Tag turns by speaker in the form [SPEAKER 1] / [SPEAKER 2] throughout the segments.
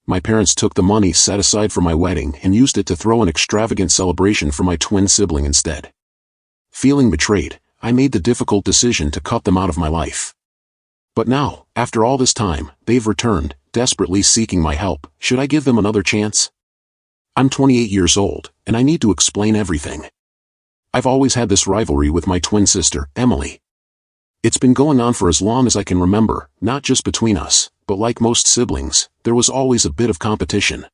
[SPEAKER 1] My parents took the money set aside for my wedding and used it to throw an extravagant celebration for my twin sibling instead. Feeling betrayed, I made the difficult decision to cut them out of my life. But now, after all this time, they've returned, desperately seeking my help. Should I give them another chance? I'm 28 years old, and I need to explain everything. I've always had this rivalry with my twin sister, Emily. It's been going on for as long as I can remember, not just between us, but like most siblings, there was always a bit of competition.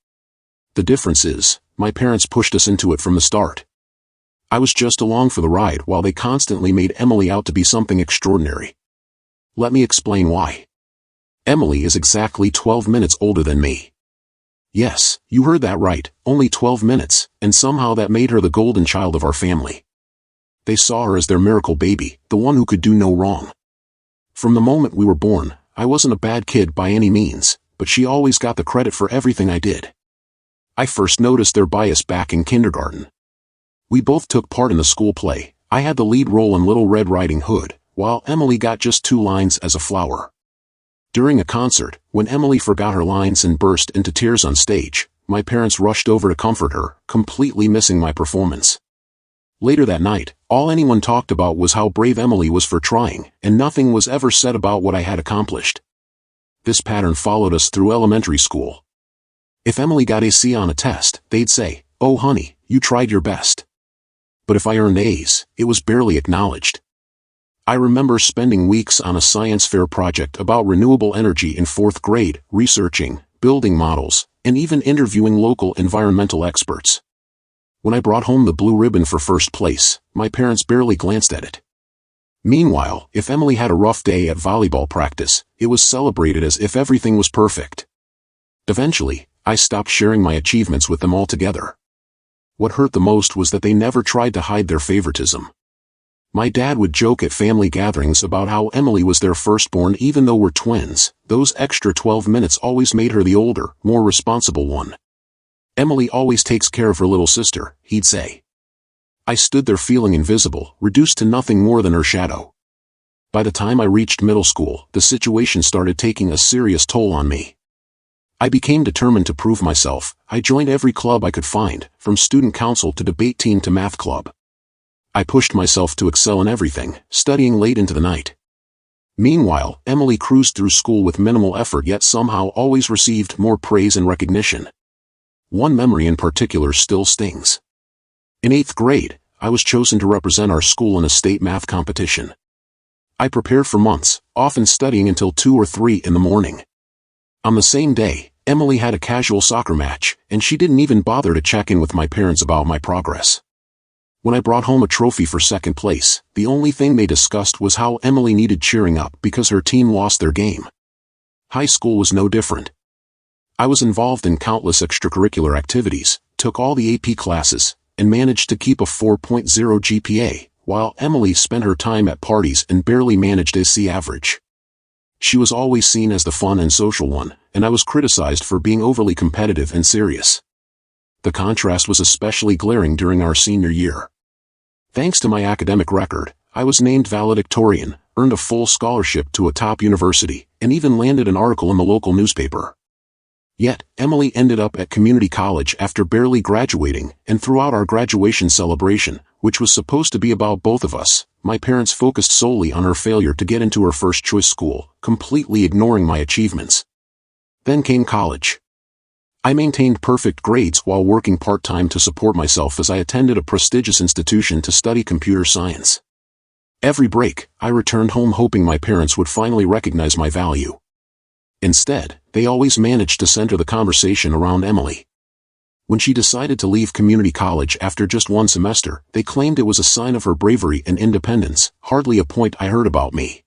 [SPEAKER 1] The difference is, my parents pushed us into it from the start. I was just along for the ride while they constantly made Emily out to be something extraordinary. Let me explain why. Emily is exactly 12 minutes older than me. Yes, you heard that right, only 12 minutes, and somehow that made her the golden child of our family. They saw her as their miracle baby, the one who could do no wrong. From the moment we were born, I wasn't a bad kid by any means, but she always got the credit for everything I did. I first noticed their bias back in kindergarten. We both took part in the school play. I had the lead role in Little Red Riding Hood, while Emily got just 2 lines as a flower. During a concert, when Emily forgot her lines and burst into tears on stage, my parents rushed over to comfort her, completely missing my performance. Later that night, all anyone talked about was how brave Emily was for trying, and nothing was ever said about what I had accomplished. This pattern followed us through elementary school. If Emily got a C on a test, they'd say, "Oh honey, you tried your best." But if I earned A's, it was barely acknowledged. I remember spending weeks on a science fair project about renewable energy in 4th grade, researching, building models, and even interviewing local environmental experts. When I brought home the blue ribbon for first place, my parents barely glanced at it. Meanwhile, if Emily had a rough day at volleyball practice, it was celebrated as if everything was perfect. Eventually, I stopped sharing my achievements with them altogether. What hurt the most was that they never tried to hide their favoritism. My dad would joke at family gatherings about how Emily was their firstborn even though we're twins. Those extra 12 minutes always made her the older, more responsible one. "Emily always takes care of her little sister," he'd say. I stood there feeling invisible, reduced to nothing more than her shadow. By the time I reached middle school, the situation started taking a serious toll on me. I became determined to prove myself. I joined every club I could find, from student council to debate team to math club. I pushed myself to excel in everything, studying late into the night. Meanwhile, Emily cruised through school with minimal effort yet somehow always received more praise and recognition. One memory in particular still stings. In 8th grade, I was chosen to represent our school in a state math competition. I prepared for months, often studying until 2 or 3 in the morning. On the same day, Emily had a casual soccer match, and she didn't even bother to check in with my parents about my progress. When I brought home a trophy for 2nd place, the only thing they discussed was how Emily needed cheering up because her team lost their game. High school was no different. I was involved in countless extracurricular activities, took all the AP classes, and managed to keep a 4.0 GPA, while Emily spent her time at parties and barely managed a C average. She was always seen as the fun and social one, and I was criticized for being overly competitive and serious. The contrast was especially glaring during our senior year. Thanks to my academic record, I was named valedictorian, earned a full scholarship to a top university, and even landed an article in the local newspaper. Yet, Emily ended up at community college after barely graduating, and throughout our graduation celebration, which was supposed to be about both of us, my parents focused solely on her failure to get into her first-choice school, completely ignoring my achievements. Then came college. I maintained perfect grades while working part-time to support myself as I attended a prestigious institution to study computer science. Every break, I returned home hoping my parents would finally recognize my value. Instead, they always managed to center the conversation around Emily. When she decided to leave community college after just 1 semester, they claimed it was a sign of her bravery and independence, hardly a point I heard about me.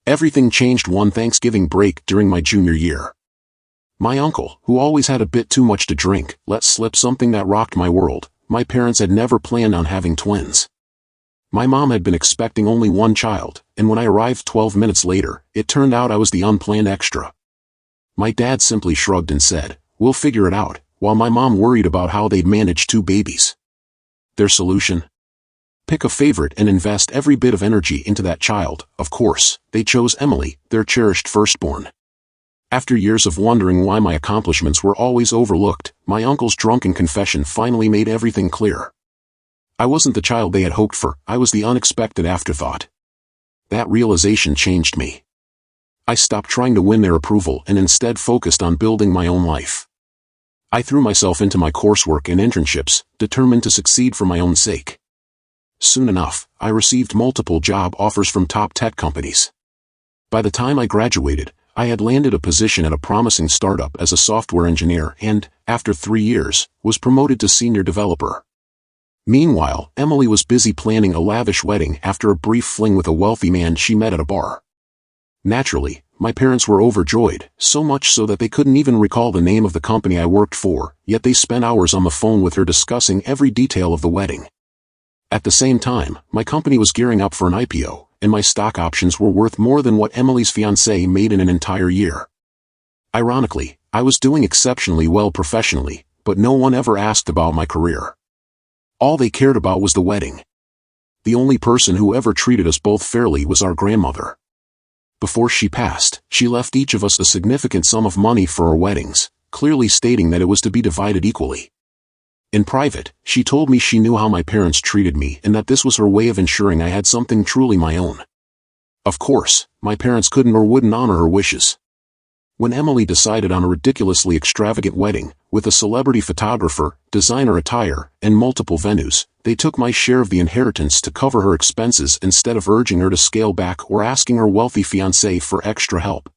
[SPEAKER 1] Everything changed one Thanksgiving break during my junior year. My uncle, who always had a bit too much to drink, let slip something that rocked my world. My parents had never planned on having twins. My mom had been expecting only 1 child, and when I arrived 12 minutes later, it turned out I was the unplanned extra. My dad simply shrugged and said, "We'll figure it out," while my mom worried about how they'd manage 2 babies. Their solution? Pick a favorite and invest every bit of energy into that child. Of course, they chose Emily, their cherished firstborn. After years of wondering why my accomplishments were always overlooked, my uncle's drunken confession finally made everything clear. I wasn't the child they had hoped for, I was the unexpected afterthought. That realization changed me. I stopped trying to win their approval and instead focused on building my own life. I threw myself into my coursework and internships, determined to succeed for my own sake. Soon enough, I received multiple job offers from top tech companies. By the time I graduated, I had landed a position at a promising startup as a software engineer and, after 3 years, was promoted to senior developer. Meanwhile, Emily was busy planning a lavish wedding after a brief fling with a wealthy man she met at a bar. Naturally, my parents were overjoyed, so much so that they couldn't even recall the name of the company I worked for, yet they spent hours on the phone with her discussing every detail of the wedding. At the same time, my company was gearing up for an IPO, and my stock options were worth more than what Emily's fiancé made in an entire year. Ironically, I was doing exceptionally well professionally, but no one ever asked about my career. All they cared about was the wedding. The only person who ever treated us both fairly was our grandmother. Before she passed, she left each of us a significant sum of money for our weddings, clearly stating that it was to be divided equally. In private, she told me she knew how my parents treated me and that this was her way of ensuring I had something truly my own. Of course, my parents couldn't or wouldn't honor her wishes. When Emily decided on a ridiculously extravagant wedding, with a celebrity photographer, designer attire, and multiple venues, they took my share of the inheritance to cover her expenses instead of urging her to scale back or asking her wealthy fiancé for extra help.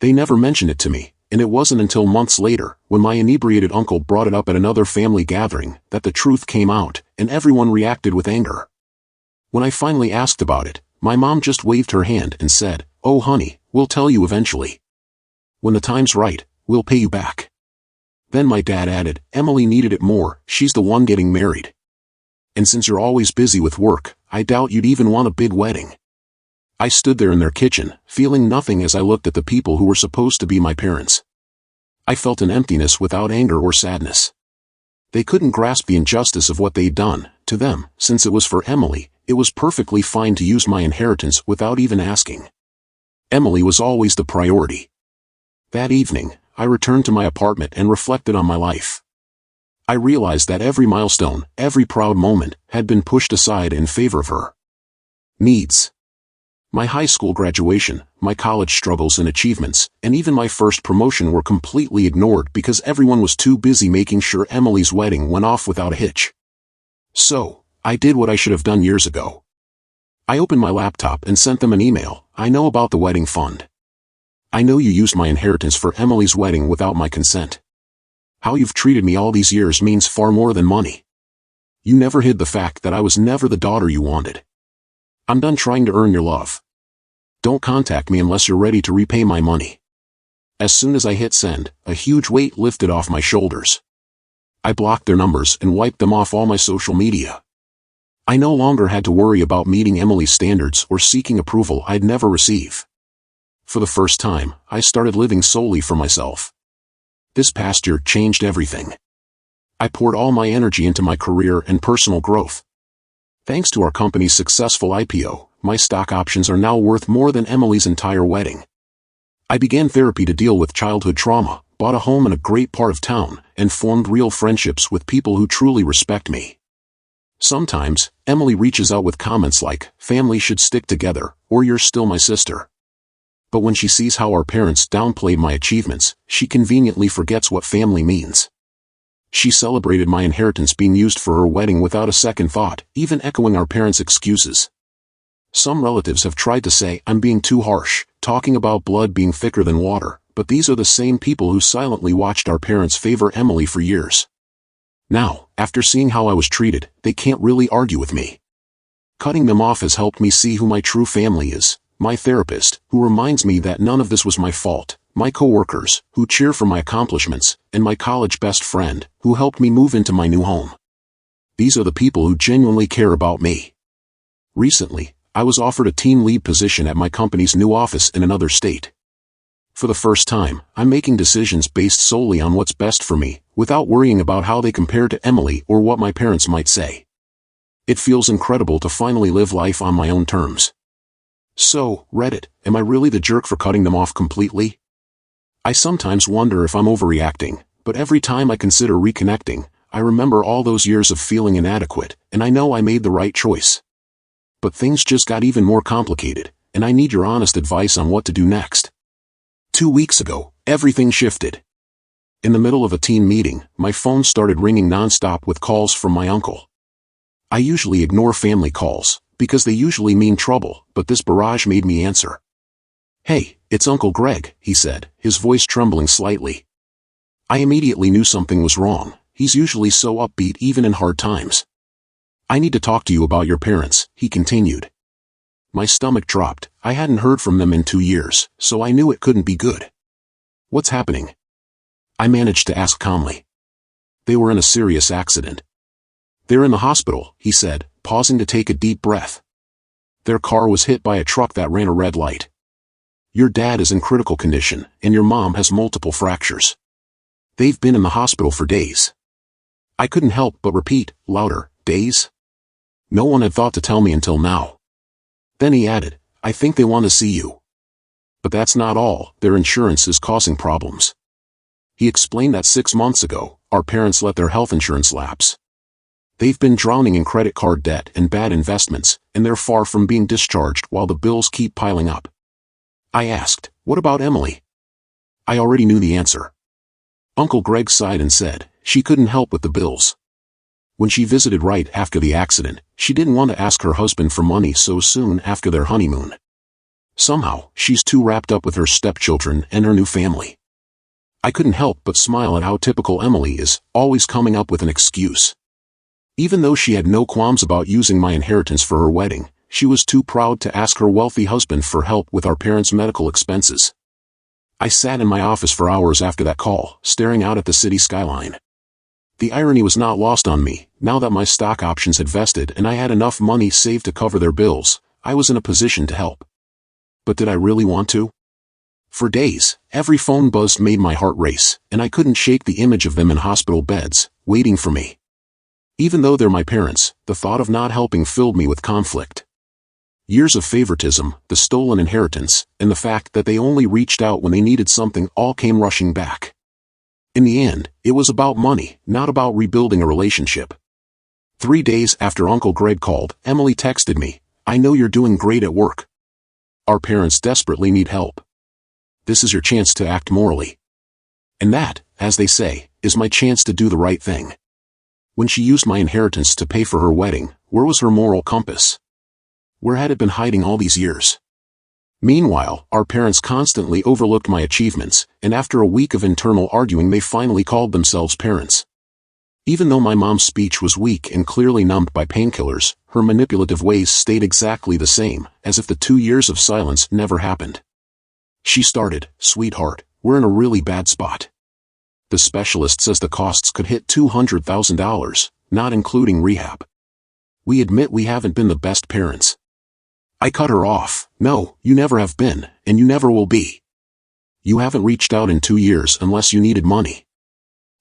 [SPEAKER 1] They never mentioned it to me, and it wasn't until months later, when my inebriated uncle brought it up at another family gathering, that the truth came out, and everyone reacted with anger. When I finally asked about it, my mom just waved her hand and said, "Oh honey, we'll tell you eventually. When the time's right, we'll pay you back." Then my dad added, "Emily needed it more, she's the one getting married. And since you're always busy with work, I doubt you'd even want a big wedding." I stood there in their kitchen, feeling nothing as I looked at the people who were supposed to be my parents. I felt an emptiness without anger or sadness. They couldn't grasp the injustice of what they'd done. To them, since it was for Emily, it was perfectly fine to use my inheritance without even asking. Emily was always the priority. That evening, I returned to my apartment and reflected on my life. I realized that every milestone, every proud moment, had been pushed aside in favor of her needs. My high school graduation, my college struggles and achievements, and even my first promotion were completely ignored because everyone was too busy making sure Emily's wedding went off without a hitch. So, I did what I should have done years ago. I opened my laptop and sent them an email. "I know about the wedding fund. I know you used my inheritance for Emily's wedding without my consent. How you've treated me all these years means far more than money. You never hid the fact that I was never the daughter you wanted. I'm done trying to earn your love. Don't contact me unless you're ready to repay my money." As soon as I hit send, a huge weight lifted off my shoulders. I blocked their numbers and wiped them off all my social media. I no longer had to worry about meeting Emily's standards or seeking approval I'd never receive. For the first time, I started living solely for myself. This past year changed everything. I poured all my energy into my career and personal growth. Thanks to our company's successful IPO, my stock options are now worth more than Emily's entire wedding. I began therapy to deal with childhood trauma, bought a home in a great part of town, and formed real friendships with people who truly respect me. Sometimes, Emily reaches out with comments like, "Family should stick together," or "You're still my sister." But when she sees how our parents downplayed my achievements, she conveniently forgets what family means. She celebrated my inheritance being used for her wedding without a second thought, even echoing our parents' excuses. Some relatives have tried to say I'm being too harsh, talking about blood being thicker than water, but these are the same people who silently watched our parents favor Emily for years. Now, after seeing how I was treated, they can't really argue with me. Cutting them off has helped me see who my true family is: my therapist, who reminds me that none of this was my fault, my coworkers, who cheer for my accomplishments, and my college best friend, who helped me move into my new home. These are the people who genuinely care about me. Recently, I was offered a team lead position at my company's new office in another state. For the first time, I'm making decisions based solely on what's best for me, without worrying about how they compare to Emily or what my parents might say. It feels incredible to finally live life on my own terms. So, Reddit, am I really the jerk for cutting them off completely? I sometimes wonder if I'm overreacting, but every time I consider reconnecting, I remember all those years of feeling inadequate, and I know I made the right choice. But things just got even more complicated, and I need your honest advice on what to do next. 2 weeks ago, everything shifted. In the middle of a team meeting, my phone started ringing nonstop with calls from my uncle. I usually ignore family calls, because they usually mean trouble, but this barrage made me answer. "Hey, it's Uncle Greg," he said, his voice trembling slightly. I immediately knew something was wrong. He's usually so upbeat even in hard times. "I need to talk to you about your parents," he continued. My stomach dropped. I hadn't heard from them in 2 years, so I knew it couldn't be good. "What's happening?" I managed to ask calmly. "They were in a serious accident." "They're in the hospital," he said, pausing to take a deep breath. "Their car was hit by a truck that ran a red light. Your dad is in critical condition, and your mom has multiple fractures. They've been in the hospital for days." I couldn't help but repeat, louder, "Days?" No one had thought to tell me until now. Then he added, "I think they want to see you. But that's not all, their insurance is causing problems." He explained that 6 months ago, our parents let their health insurance lapse. They've been drowning in credit card debt and bad investments, and they're far from being discharged while the bills keep piling up. I asked, "What about Emily?" I already knew the answer. Uncle Greg sighed and said, "She couldn't help with the bills. When she visited right after the accident, she didn't want to ask her husband for money so soon after their honeymoon. Somehow, she's too wrapped up with her stepchildren and her new family." I couldn't help but smile at how typical Emily is, always coming up with an excuse. Even though she had no qualms about using my inheritance for her wedding, she was too proud to ask her wealthy husband for help with our parents' medical expenses. I sat in my office for hours after that call, staring out at the city skyline. The irony was not lost on me. Now that my stock options had vested and I had enough money saved to cover their bills, I was in a position to help. But did I really want to? For days, every phone buzz made my heart race, and I couldn't shake the image of them in hospital beds, waiting for me. Even though they're my parents, the thought of not helping filled me with conflict. Years of favoritism, the stolen inheritance, and the fact that they only reached out when they needed something all came rushing back. In the end, it was about money, not about rebuilding a relationship. 3 days after Uncle Greg called, Emily texted me, "I know you're doing great at work. Our parents desperately need help. This is your chance to act morally." And that, as they say, is my chance to do the right thing. When she used my inheritance to pay for her wedding, where was her moral compass? Where had it been hiding all these years? Meanwhile, our parents constantly overlooked my achievements, and after a week of internal arguing they finally called themselves parents. Even though my mom's speech was weak and clearly numbed by painkillers, her manipulative ways stayed exactly the same, as if the 2 years of silence never happened. She started, "Sweetheart, we're in a really bad spot. The specialist says the costs could hit $200,000, not including rehab. We admit we haven't been the best parents." I cut her off. "No, you never have been, and you never will be. You haven't reached out in 2 years unless you needed money."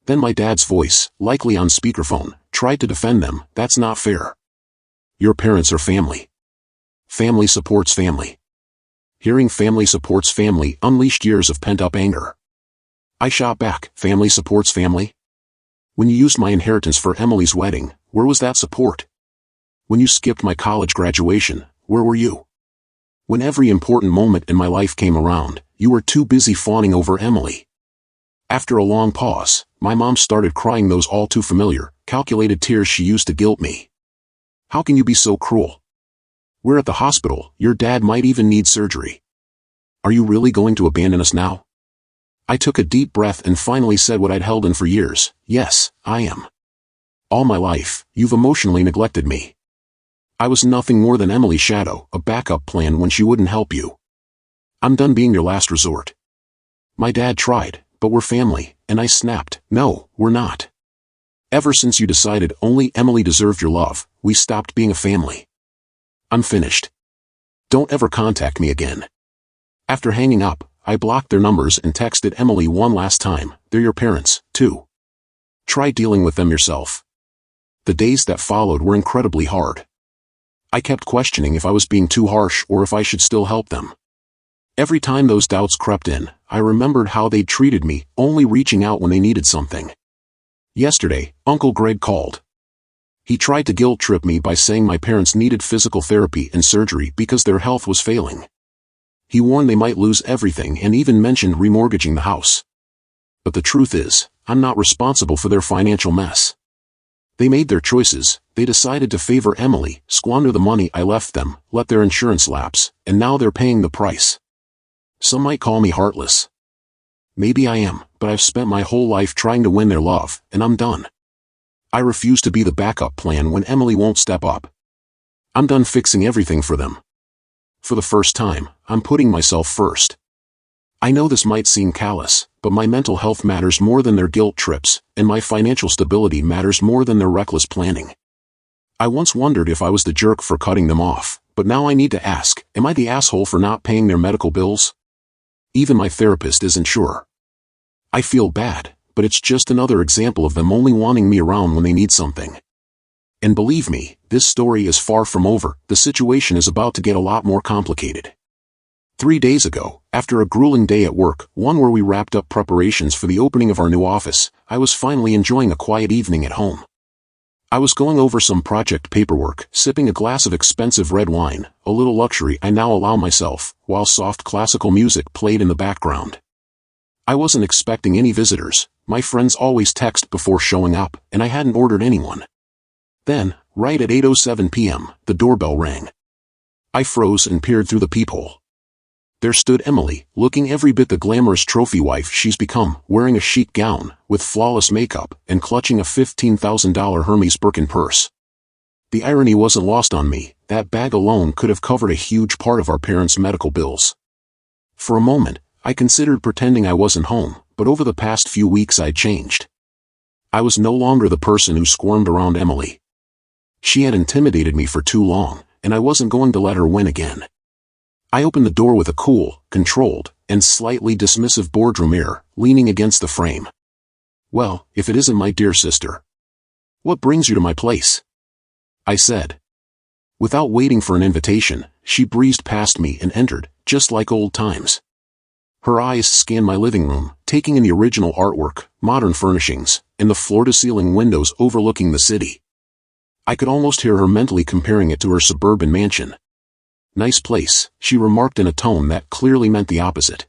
[SPEAKER 1] Then my dad's voice, likely on speakerphone, tried to defend them. "That's not fair. Your parents are family. Family supports family." Hearing "family supports family" unleashed years of pent-up anger. I shot back, "Family supports family? When you used my inheritance for Emily's wedding, where was that support? When you skipped my college graduation, where were you? When every important moment in my life came around, you were too busy fawning over Emily." After a long pause, my mom started crying those all too familiar, calculated tears she used to guilt me. "How can you be so cruel? We're at the hospital, your dad might even need surgery. Are you really going to abandon us now?" I took a deep breath and finally said what I'd held in for years, "Yes, I am. All my life, you've emotionally neglected me. I was nothing more than Emily's shadow, a backup plan when she wouldn't help you. I'm done being your last resort." My dad tried, "But we're family," and I snapped, "No, we're not. Ever since you decided only Emily deserved your love, we stopped being a family. I'm finished. Don't ever contact me again." After hanging up, I blocked their numbers and texted Emily one last time, "They're your parents, too. Try dealing with them yourself." The days that followed were incredibly hard. I kept questioning if I was being too harsh or if I should still help them. Every time those doubts crept in, I remembered how they'd treated me, only reaching out when they needed something. Yesterday, Uncle Greg called. He tried to guilt-trip me by saying my parents needed physical therapy and surgery because their health was failing. He warned they might lose everything and even mentioned remortgaging the house. But the truth is, I'm not responsible for their financial mess. They made their choices. They decided to favor Emily, squander the money I left them, let their insurance lapse, and now they're paying the price. Some might call me heartless. Maybe I am, but I've spent my whole life trying to win their love, and I'm done. I refuse to be the backup plan when Emily won't step up. I'm done fixing everything for them. For the first time, I'm putting myself first. I know this might seem callous, but my mental health matters more than their guilt trips, and my financial stability matters more than their reckless planning. I once wondered if I was the jerk for cutting them off, but now I need to ask, am I the asshole for not paying their medical bills? Even my therapist isn't sure. I feel bad, but it's just another example of them only wanting me around when they need something. And believe me, this story is far from over. The situation is about to get a lot more complicated. 3 days ago, after a grueling day at work, one where we wrapped up preparations for the opening of our new office, I was finally enjoying a quiet evening at home. I was going over some project paperwork, sipping a glass of expensive red wine, a little luxury I now allow myself, while soft classical music played in the background. I wasn't expecting any visitors. My friends always text before showing up, and I hadn't ordered anyone. Then, right at 8:07 p.m., the doorbell rang. I froze and peered through the peephole. There stood Emily, looking every bit the glamorous trophy wife she's become, wearing a chic gown, with flawless makeup, and clutching a $15,000 Hermes Birkin purse. The irony wasn't lost on me. That bag alone could have covered a huge part of our parents' medical bills. For a moment, I considered pretending I wasn't home, but over the past few weeks I'd changed. I was no longer the person who squirmed around Emily. She had intimidated me for too long, and I wasn't going to let her win again. I opened the door with a cool, controlled, and slightly dismissive boardroom air, leaning against the frame. "Well, if it isn't my dear sister. What brings you to my place?" I said. Without waiting for an invitation, she breezed past me and entered, just like old times. Her eyes scanned my living room, taking in the original artwork, modern furnishings, and the floor-to-ceiling windows overlooking the city. I could almost hear her mentally comparing it to her suburban mansion. "Nice place," she remarked in a tone that clearly meant the opposite.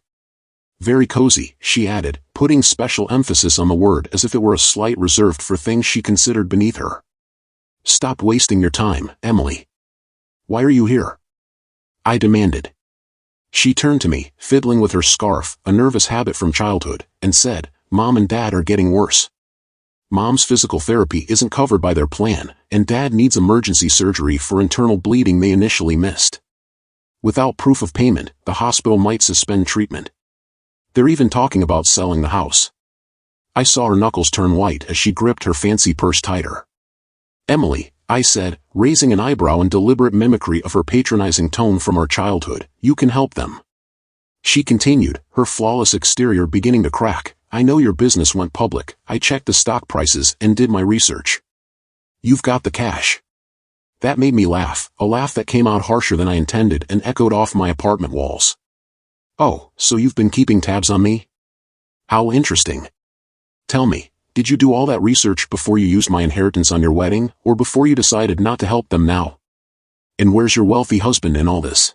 [SPEAKER 1] "Very cozy," she added, putting special emphasis on the word as if it were a slight reserved for things she considered beneath her. "Stop wasting your time, Emily. Why are you here?" I demanded. She turned to me, fiddling with her scarf, a nervous habit from childhood, and said, "Mom and Dad are getting worse. Mom's physical therapy isn't covered by their plan, and Dad needs emergency surgery for internal bleeding they initially missed. Without proof of payment, the hospital might suspend treatment. They're even talking about selling the house." I saw her knuckles turn white as she gripped her fancy purse tighter. "Emily," I said, raising an eyebrow in deliberate mimicry of her patronizing tone from our childhood, "you can help them." She continued, her flawless exterior beginning to crack. "I know your business went public. I checked the stock prices and did my research. You've got the cash." That made me laugh, a laugh that came out harsher than I intended and echoed off my apartment walls. "Oh, so you've been keeping tabs on me? How interesting. Tell me, did you do all that research before you used my inheritance on your wedding, or before you decided not to help them now? And where's your wealthy husband in all this?"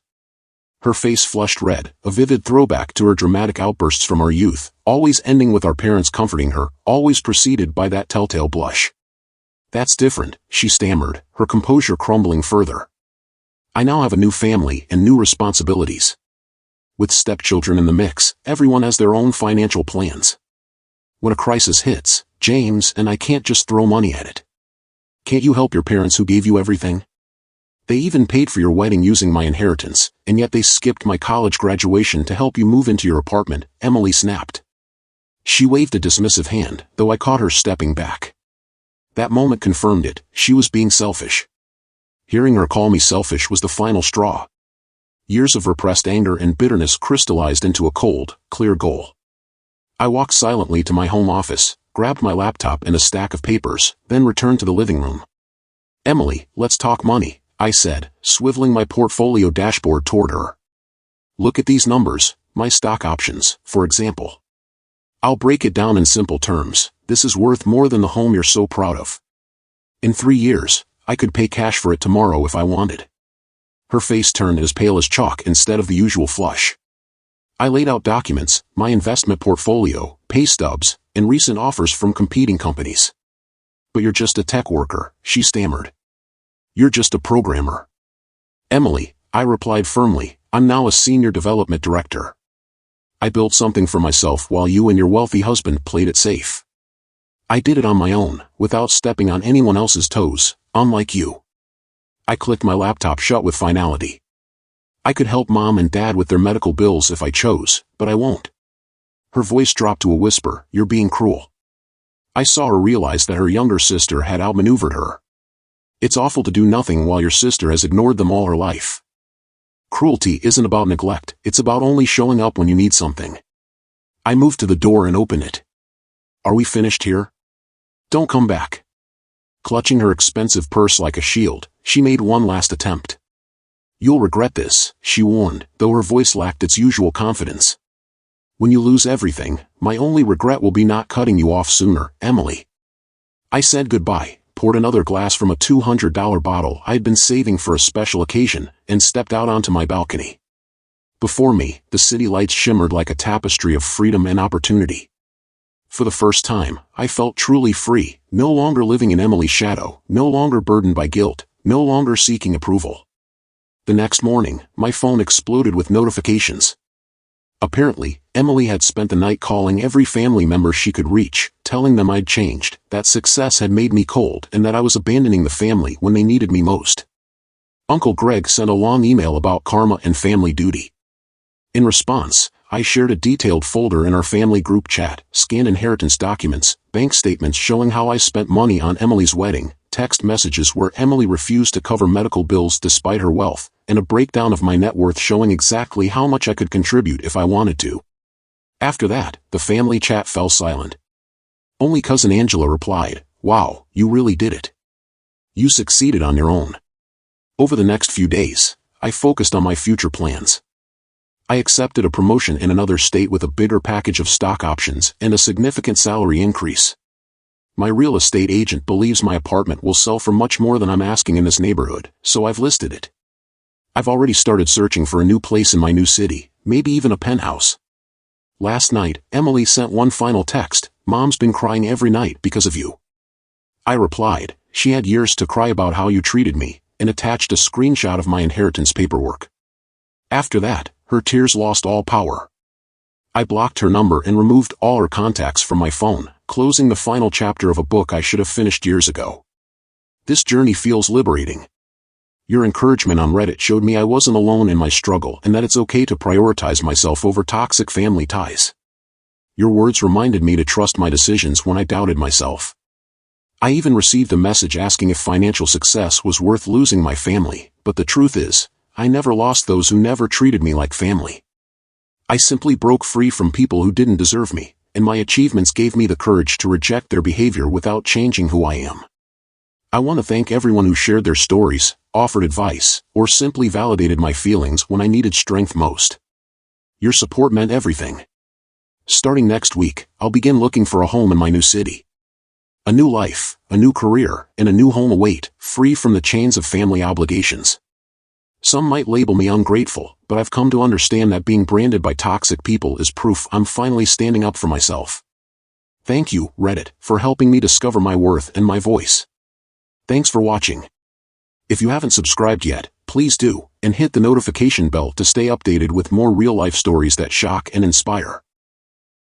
[SPEAKER 1] Her face flushed red, a vivid throwback to her dramatic outbursts from our youth, always ending with our parents comforting her, always preceded by that telltale blush. "That's different," she stammered, her composure crumbling further. "I now have a new family and new responsibilities. With stepchildren in the mix, everyone has their own financial plans. When a crisis hits, James and I can't just throw money at it. Can't you help your parents who gave you everything? They even paid for your wedding using my inheritance, and yet they skipped my college graduation to help you move into your apartment," Emily snapped. She waved a dismissive hand, though I caught her stepping back. That moment confirmed it. She was being selfish. Hearing her call me selfish was the final straw. Years of repressed anger and bitterness crystallized into a cold, clear goal. I walked silently to my home office, grabbed my laptop and a stack of papers, then returned to the living room. "Emily, let's talk money," I said, swiveling my portfolio dashboard toward her. Look at these numbers, my stock options, for example. I'll break it down in simple terms. This is worth more than the home you're so proud of. In 3 years, I could pay cash for it tomorrow if I wanted. Her face turned as pale as chalk instead of the usual flush. I laid out documents, my investment portfolio, pay stubs, and recent offers from competing companies. But you're just a tech worker, she stammered. You're just a programmer. Emily, I replied firmly, I'm now a senior development director. I built something for myself while you and your wealthy husband played it safe. I did it on my own, without stepping on anyone else's toes, unlike you. I clicked my laptop shut with finality. I could help Mom and Dad with their medical bills if I chose, but I won't. Her voice dropped to a whisper, you're being cruel. I saw her realize that her younger sister had outmaneuvered her. It's awful to do nothing while your sister has ignored them all her life. Cruelty isn't about neglect, it's about only showing up when you need something. I moved to the door and opened it. Are we finished here? Don't come back. Clutching her expensive purse like a shield, she made one last attempt. You'll regret this, she warned, though her voice lacked its usual confidence. When you lose everything, my only regret will be not cutting you off sooner, Emily. I said goodbye, poured another glass from a $200 bottle I had been saving for a special occasion, and stepped out onto my balcony. Before me, the city lights shimmered like a tapestry of freedom and opportunity. For the first time, I felt truly free, no longer living in Emily's shadow, no longer burdened by guilt, no longer seeking approval. The next morning, my phone exploded with notifications. Apparently, Emily had spent the night calling every family member she could reach, telling them I'd changed, that success had made me cold and that I was abandoning the family when they needed me most. Uncle Greg sent a long email about karma and family duty. In response, I shared a detailed folder in our family group chat, scanned inheritance documents, bank statements showing how I spent money on Emily's wedding, text messages where Emily refused to cover medical bills despite her wealth, and a breakdown of my net worth showing exactly how much I could contribute if I wanted to. After that, the family chat fell silent. Only cousin Angela replied, "Wow, you really did it. You succeeded on your own." Over the next few days, I focused on my future plans. I accepted a promotion in another state with a bigger package of stock options and a significant salary increase. My real estate agent believes my apartment will sell for much more than I'm asking in this neighborhood, so I've listed it. I've already started searching for a new place in my new city, maybe even a penthouse. Last night, Emily sent one final text, "Mom's been crying every night because of you." I replied, "She had years to cry about how you treated me," and attached a screenshot of my inheritance paperwork. After that, her tears lost all power. I blocked her number and removed all her contacts from my phone, closing the final chapter of a book I should have finished years ago. This journey feels liberating. Your encouragement on Reddit showed me I wasn't alone in my struggle and that it's okay to prioritize myself over toxic family ties. Your words reminded me to trust my decisions when I doubted myself. I even received a message asking if financial success was worth losing my family, but the truth is, I never lost those who never treated me like family. I simply broke free from people who didn't deserve me, and my achievements gave me the courage to reject their behavior without changing who I am. I want to thank everyone who shared their stories, offered advice, or simply validated my feelings when I needed strength most. Your support meant everything. Starting next week, I'll begin looking for a home in my new city. A new life, a new career, and a new home await, free from the chains of family obligations. Some might label me ungrateful, but I've come to understand that being branded by toxic people is proof I'm finally standing up for myself. Thank you, Reddit, for helping me discover my worth and my voice. Thanks for watching. If you haven't subscribed yet, please do, and hit the notification bell to stay updated with more real-life stories that shock and inspire.